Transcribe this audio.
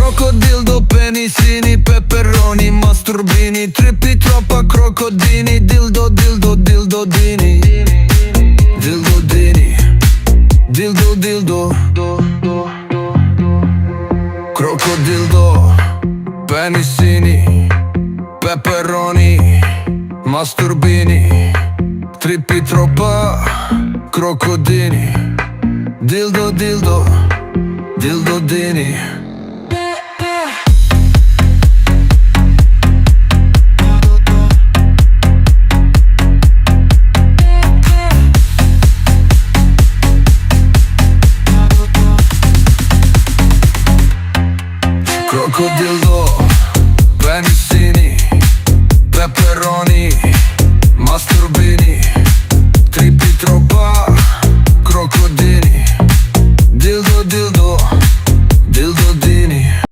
Crocodildo, penisini, peperoni, masturbini, trippi troppa crocodini, dildo, dildo, dildo, dini, dildo, dini, dildo, dildo, crocodildo, penisini, peperoni, masturbini, trippi troppa crocodini, dildo, dildo, dildo, dini. Crocodildo, penis